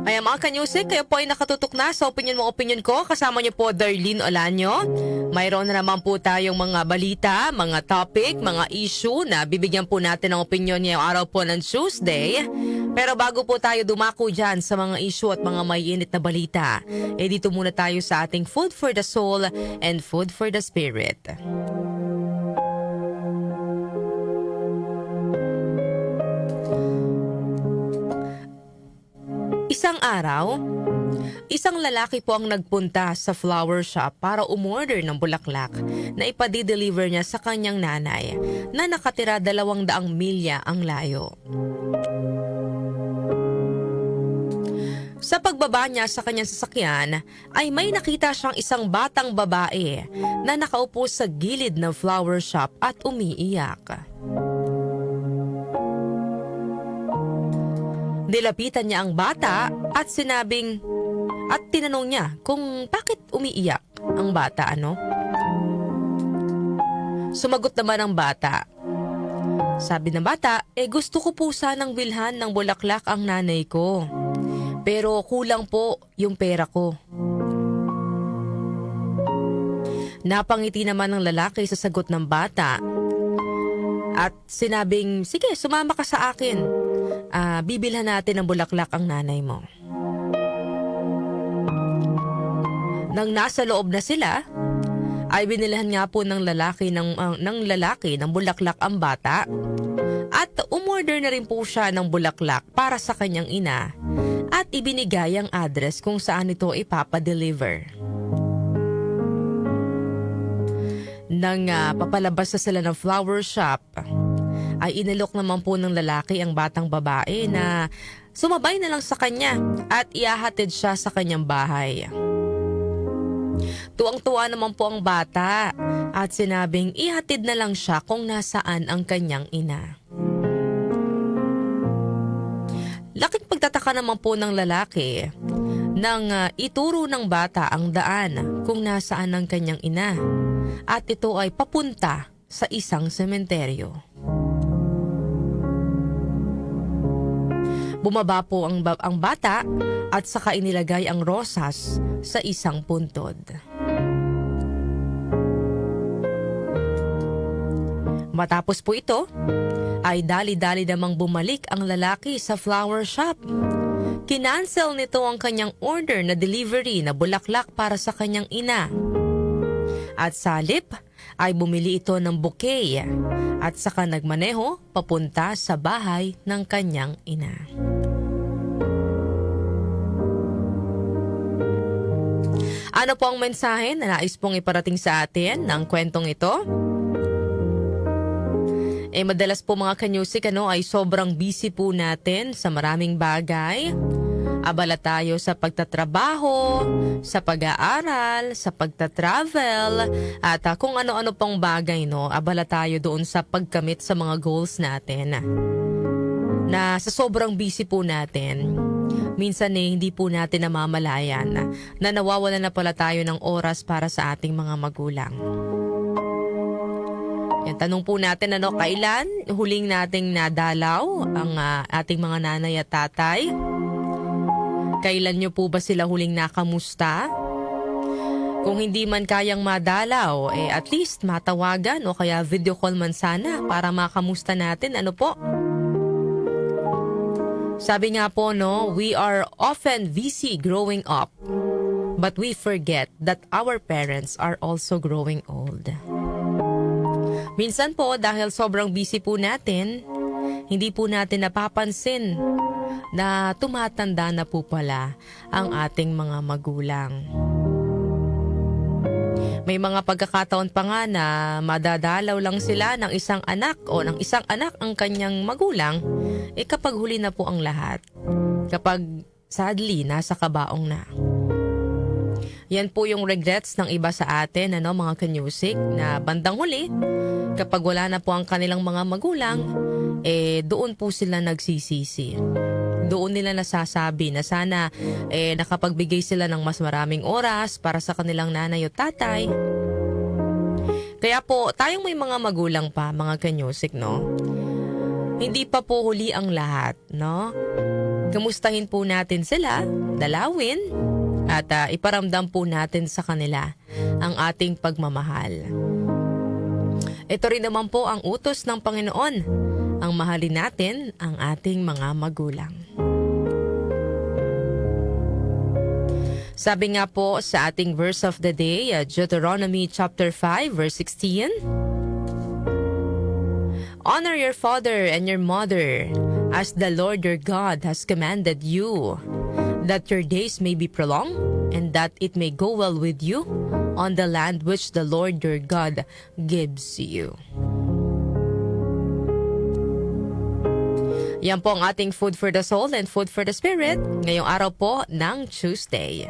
Ayan mga kanyusik, kayo po ay nakatutok na sa opinion ko. Kasama niyo po Darlene Olanyo. Mayroon na naman po tayong mga balita, mga topic, mga issue na bibigyan po natin ng opinion ngayong araw po ng Tuesday. Pero bago po tayo dumako dyan sa mga issue at mga maiinit na balita, dito muna tayo sa ating Food for the Soul and Food for the Spirit. Isang araw, isang lalaki po ang nagpunta sa flower shop para umorder ng bulaklak na ipadi-deliver niya sa kanyang nanay na nakatira 200 milya ang layo. Sa pagbaba niya sa kanyang sasakyan ay may nakita siyang isang batang babae na nakaupo sa gilid ng flower shop at umiiyak. Nilapitan niya ang bata at tinanong niya kung bakit umiiyak ang bata, Sumagot naman ang bata. Sabi ng bata, gusto ko po sanang bilhan ng bulaklak ang nanay ko. Pero kulang po yung pera ko. Napangiti naman ng lalaki sa sagot ng bata at sinabing, sige, sumama ka sa akin. Bibilhan natin ng bulaklak ang nanay mo. Nang nasa loob na sila, ay binilhan nga po ng lalaki ng bulaklak ang bata at umorder na rin po siya ng bulaklak para sa kanyang ina at ibinigay ang address kung saan ito ipapadeliver. Nang papalabas na sila ng flower shop, ay inalok naman po ng lalaki ang batang babae na sumabay na lang sa kanya at ihahatid siya sa kanyang bahay. Tuwang-tuwa naman po ang bata at sinabing ihatid na lang siya kung nasaan ang kanyang ina. Laking pagtataka naman po ng lalaki nang ituro ng bata ang daan kung nasaan ang kanyang ina at ito ay papunta sa isang sementeryo. Bumaba po ang bata at saka inilagay ang rosas sa isang puntod. Matapos po ito, ay dali-dali namang bumalik ang lalaki sa flower shop. Kinansel nito ang kanyang order na delivery na bulaklak para sa kanyang ina. At sa halip ay bumili ito ng bouquet at saka nagmaneho papunta sa bahay ng kanyang ina. Ano po ang mensahe na nais pong iparating sa atin ng kwentong ito? Madalas po mga kanyusik ay sobrang busy po natin sa maraming bagay. Abala tayo sa pagtatrabaho, sa pag-aaral, sa pagtatravel, at kung ano-ano pang bagay, abala tayo doon sa pagkamit sa mga goals natin. Na sa sobrang busy po natin, minsan hindi po natin namamalayan na nawawala na pala tayo ng oras para sa ating mga magulang. Yan, tanong po natin, kailan huling nating nadalaw ang ating mga nanay at tatay? Kailan nyo po ba sila huling nakamusta? Kung hindi man kayang madalaw, at least matawagan o kaya video call man sana para makamusta natin. Ano po? Sabi nga po, we are often busy growing up, but we forget that our parents are also growing old. Minsan po, dahil sobrang busy po natin, hindi po natin napapansin na tumatanda na po pala ang ating mga magulang. May mga pagkakataon pa nga na madadalaw lang sila ng isang anak o ng isang anak ang kanyang magulang kapag huli na po ang lahat. Kapag sadly nasa kabaong na. Yan po yung regrets ng iba sa atin, mga kanyusik, na bandang huli, kapag wala na po ang kanilang mga magulang, doon po sila nagsisisi. Doon nila nasasabi na sana nakapagbigay sila ng mas maraming oras para sa kanilang nanay o tatay. Kaya po, tayong may mga magulang pa, mga kanyusik, hindi pa po huli ang lahat, Kamustahin po natin sila, dalawin, at iparamdam po natin sa kanila ang ating pagmamahal. Ito rin naman po ang utos ng Panginoon, ang mahalin natin ang ating mga magulang. Sabi nga po sa ating verse of the day, Deuteronomy chapter 5 verse 16, "Honor your father and your mother, as the Lord your God has commanded you, that your days may be prolonged, and that it may go well with you on the land which the Lord your God gives you." Yan po ang ating food for the soul and food for the spirit ngayong araw po ng Tuesday.